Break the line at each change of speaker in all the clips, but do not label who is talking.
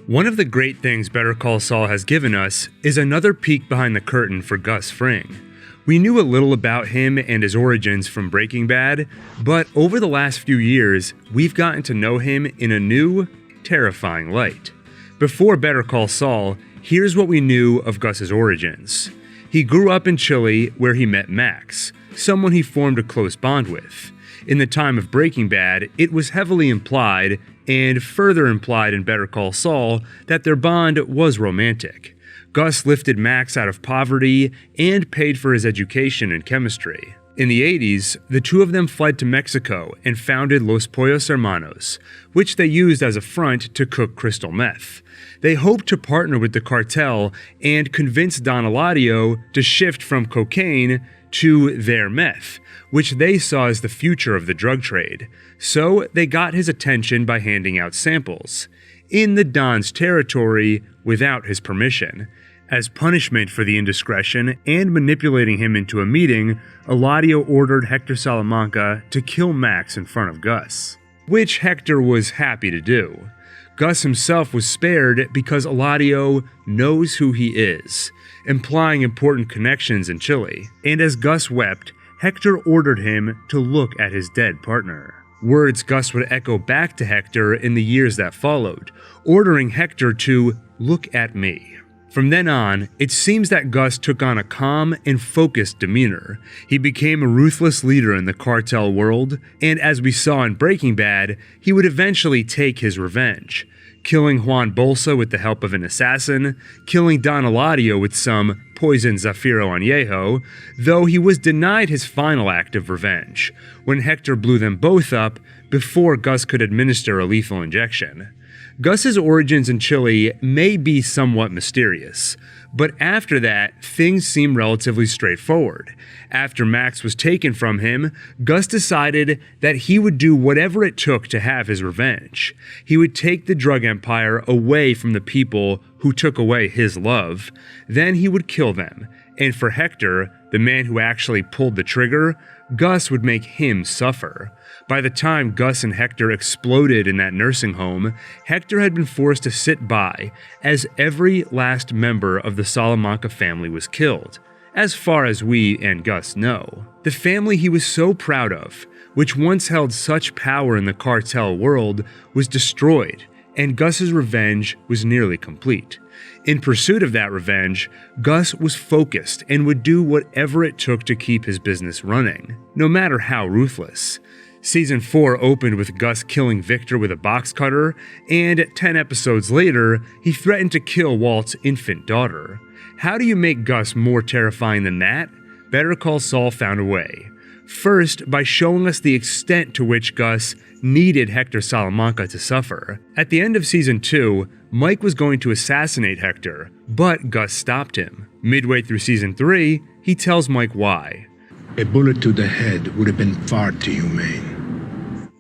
One of the great things Better Call Saul has given us is another peek behind the curtain for Gus Fring. We knew a little about him and his origins from Breaking Bad, but over the last few years, we've gotten to know him in a new, terrifying light. Before Better Call Saul, here's what we knew of Gus's origins. He grew up in Chile where he met Max, someone he formed a close bond with. In the time of Breaking Bad, it was heavily implied, and further implied in Better Call Saul, that their bond was romantic. Gus lifted Max out of poverty and paid for his education in chemistry. In the 80s, the two of them fled to Mexico and founded Los Pollos Hermanos, which they used as a front to cook crystal meth. They hoped to partner with the cartel and convince Don Eladio to shift from cocaine to their meth, which they saw as the future of the drug trade. So they got his attention by handing out samples, in the Don's territory without his permission. As punishment for the indiscretion and manipulating him into a meeting, Eladio ordered Hector Salamanca to kill Max in front of Gus, which Hector was happy to do. Gus himself was spared because Eladio knows who he is, implying important connections in Chile. And as Gus wept, Hector ordered him to look at his dead partner. Words Gus would echo back to Hector in the years that followed, ordering Hector to look at me. From then on, it seems that Gus took on a calm and focused demeanor. He became a ruthless leader in the cartel world, and as we saw in Breaking Bad, he would eventually take his revenge, killing Juan Bolsa with the help of an assassin, killing Don Eladio with some poisoned Zafiro Añejo, though he was denied his final act of revenge, when Hector blew them both up before Gus could administer a lethal injection. Gus's origins in Chile may be somewhat mysterious, but after that, things seem relatively straightforward. After Max was taken from him, Gus decided that he would do whatever it took to have his revenge. He would take the drug empire away from the people who took away his love, then he would kill them. And for Hector, the man who actually pulled the trigger, Gus would make him suffer. By the time Gus and Hector exploded in that nursing home, Hector had been forced to sit by as every last member of the Salamanca family was killed, as far as we and Gus know. The family he was so proud of, which once held such power in the cartel world, was destroyed, and Gus's revenge was nearly complete. In pursuit of that revenge, Gus was focused and would do whatever it took to keep his business running, no matter how ruthless. Season 4 opened with Gus killing Victor with a box cutter, and 10 episodes later, he threatened to kill Walt's infant daughter. How do you make Gus more terrifying than that? Better Call Saul found a way. First, by showing us the extent to which Gus needed Hector Salamanca to suffer. At the end of Season 2, Mike was going to assassinate Hector, but Gus stopped him. Midway through Season 3, he tells Mike why.
A bullet to the head would have been far too humane.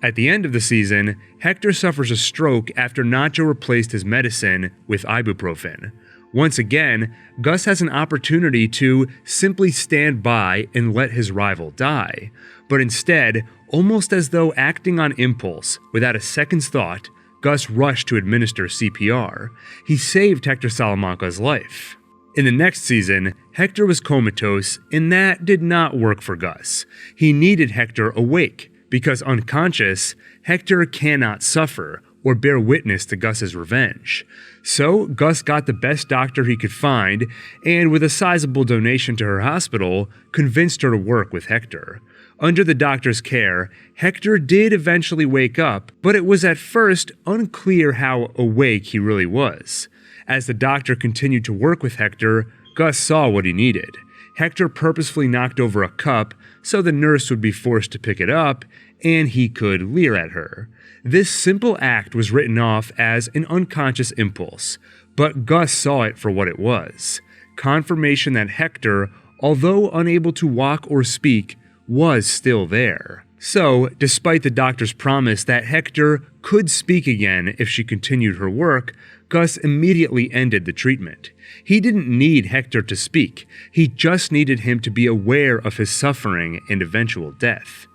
At the end of the season, Hector suffers a stroke after Nacho replaced his medicine with ibuprofen. Once again, Gus has an opportunity to simply stand by and let his rival die. But instead, almost as though acting on impulse, without a second's thought, Gus rushed to administer CPR. He saved Hector Salamanca's life. In the next season, Hector was comatose, and that did not work for Gus. He needed Hector awake, because unconscious, Hector cannot suffer or bear witness to Gus's revenge. So Gus got the best doctor he could find, and with a sizable donation to her hospital, convinced her to work with Hector. Under the doctor's care, Hector did eventually wake up, but it was at first unclear how awake he really was. As the doctor continued to work with Hector, Gus saw what he needed. Hector purposefully knocked over a cup so the nurse would be forced to pick it up, and he could leer at her. This simple act was written off as an unconscious impulse, but Gus saw it for what it was. Confirmation that Hector, although unable to walk or speak, was still there. So, despite the doctor's promise that Hector could speak again if she continued her work, Gus immediately ended the treatment. He didn't need Hector to speak, he just needed him to be aware of his suffering and eventual death.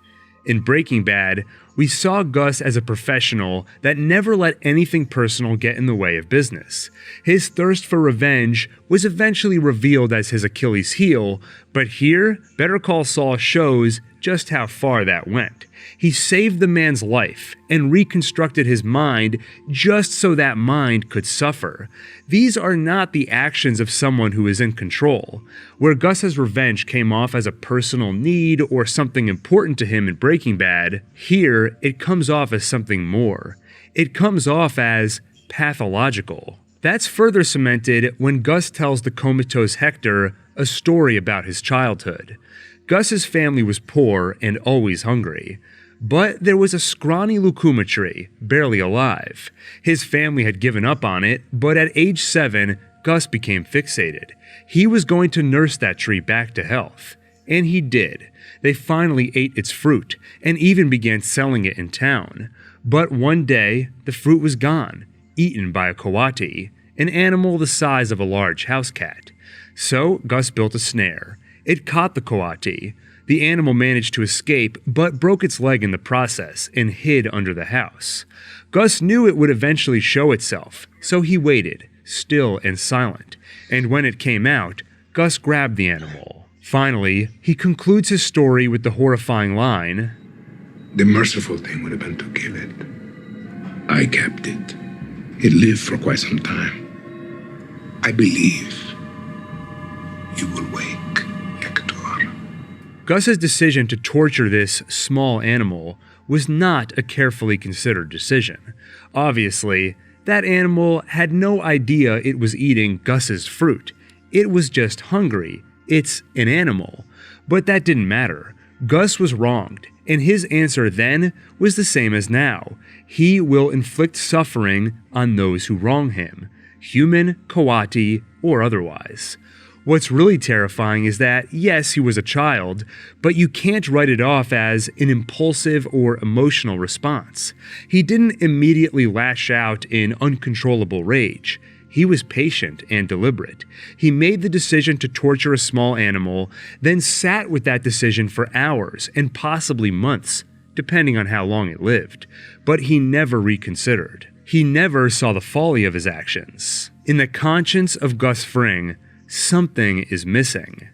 In Breaking Bad, We saw Gus as a professional that never let anything personal get in the way of business. His thirst for revenge was eventually revealed as his Achilles heel, but here, Better Call Saul shows just how far that went. He saved the man's life and reconstructed his mind just so that mind could suffer. These are not the actions of someone who is in control. Where Gus's revenge came off as a personal need or something important to him in Breaking Bad, here it comes off as something more. It comes off as pathological. That's further cemented when Gus tells the comatose Hector a story about his childhood. Gus's family was poor and always hungry. But there was a scrawny lucuma tree, barely alive. His family had given up on it, but at age 7, Gus became fixated. He was going to nurse that tree back to health. And he did. They finally ate its fruit, and even began selling it in town. But one day, the fruit was gone, eaten by a coati, an animal the size of a large house cat. So Gus built a snare. It caught the coati. The animal managed to escape, but broke its leg in the process and hid under the house. Gus knew it would eventually show itself, so he waited, still and silent, and when it came out, Gus grabbed the animal. Finally, he concludes his story with the horrifying line,
The merciful thing would have been to kill it. I kept it. It lived for quite some time. I believe you will wake, Hector.
Gus's decision to torture this small animal was not a carefully considered decision. Obviously, that animal had no idea it was eating Gus's fruit. It was just hungry. It's an animal. But that didn't matter. Gus was wronged, and his answer then was the same as now. He will inflict suffering on those who wrong him, human, coati, or otherwise. What's really terrifying is that, yes, he was a child, but you can't write it off as an impulsive or emotional response. He didn't immediately lash out in uncontrollable rage. He was patient and deliberate. He made the decision to torture a small animal, then sat with that decision for hours and possibly months, depending on how long it lived. But he never reconsidered. He never saw the folly of his actions. In the conscience of Gus Fring, something is missing.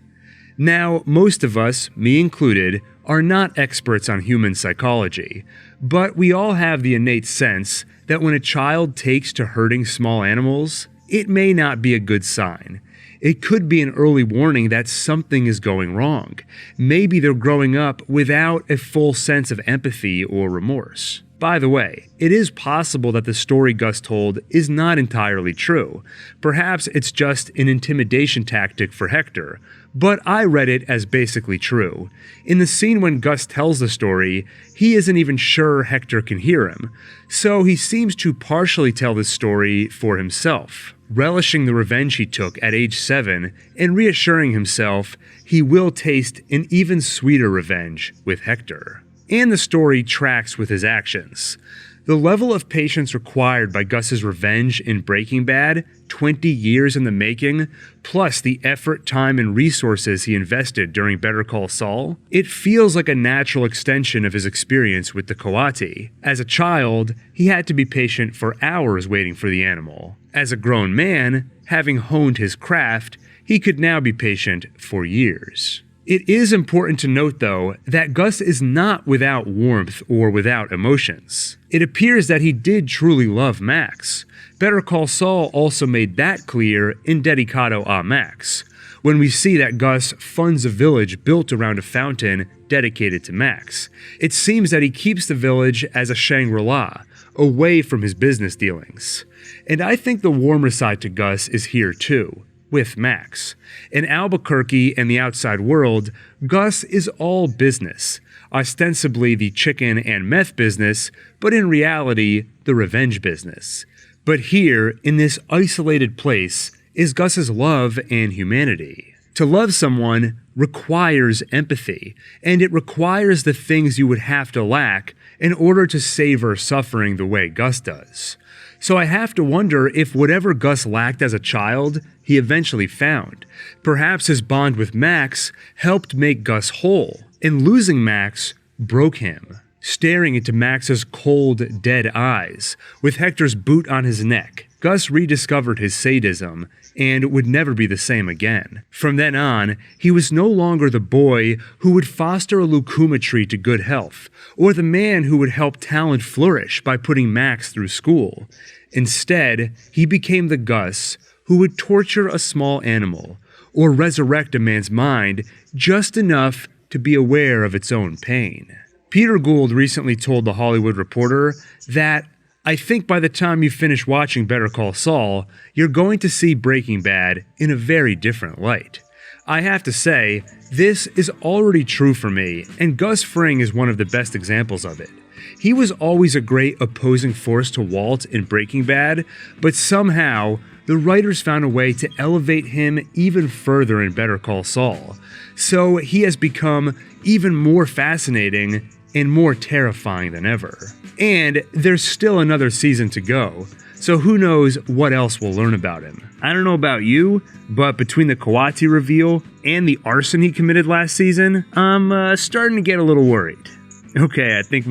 Now, most of us, me included, are not experts on human psychology, but we all have the innate sense that when a child takes to hurting small animals, it may not be a good sign. It could be an early warning that something is going wrong. Maybe they're growing up without a full sense of empathy or remorse. By the way, it is possible that the story Gus told is not entirely true. Perhaps it's just an intimidation tactic for Hector, but I read it as basically true. In the scene when Gus tells the story, he isn't even sure Hector can hear him, so he seems to partially tell this story for himself, relishing the revenge he took at age 7 and reassuring himself he will taste an even sweeter revenge with Hector. And the story tracks with his actions. The level of patience required by Gus's revenge in Breaking Bad, 20 years in the making, plus the effort, time, and resources he invested during Better Call Saul, it feels like a natural extension of his experience with the coati. As a child, he had to be patient for hours waiting for the animal. As a grown man, having honed his craft, he could now be patient for years. It is important to note, though, that Gus is not without warmth or without emotions. It appears that he did truly love Max. Better Call Saul also made that clear in Dedicato a Max, when we see that Gus funds a village built around a fountain dedicated to Max. It seems that he keeps the village as a Shangri-La, away from his business dealings. And I think the warmer side to Gus is here too, with Max. In Albuquerque and the outside world, Gus is all business, ostensibly the chicken and meth business, but in reality, the revenge business. But here, in this isolated place, is Gus's love and humanity. To love someone requires empathy, and it requires the things you would have to lack in order to savor suffering the way Gus does. So I have to wonder if whatever Gus lacked as a child, he eventually found. Perhaps his bond with Max helped make Gus whole, and losing Max broke him. staring into Max's cold, dead eyes, with Hector's boot on his neck. Gus rediscovered his sadism and would never be the same again. From then on, he was no longer the boy who would foster a leucometry to good health, or the man who would help talent flourish by putting Max through school. Instead, he became the Gus who would torture a small animal, or resurrect a man's mind just enough to be aware of its own pain. Peter Gould recently told The Hollywood Reporter that, "I think by the time you finish watching Better Call Saul, you're going to see Breaking Bad in a very different light." I have to say, this is already true for me, and Gus Fring is one of the best examples of it. He was always a great opposing force to Walt in Breaking Bad, but somehow, the writers found a way to elevate him even further in Better Call Saul. So he has become even more fascinating and more terrifying than ever. And there's still another season to go, so who knows what else we'll learn about him. I don't know about you, but between the Kawati reveal and the arson he committed last season, I'm starting to get a little worried. Okay, I think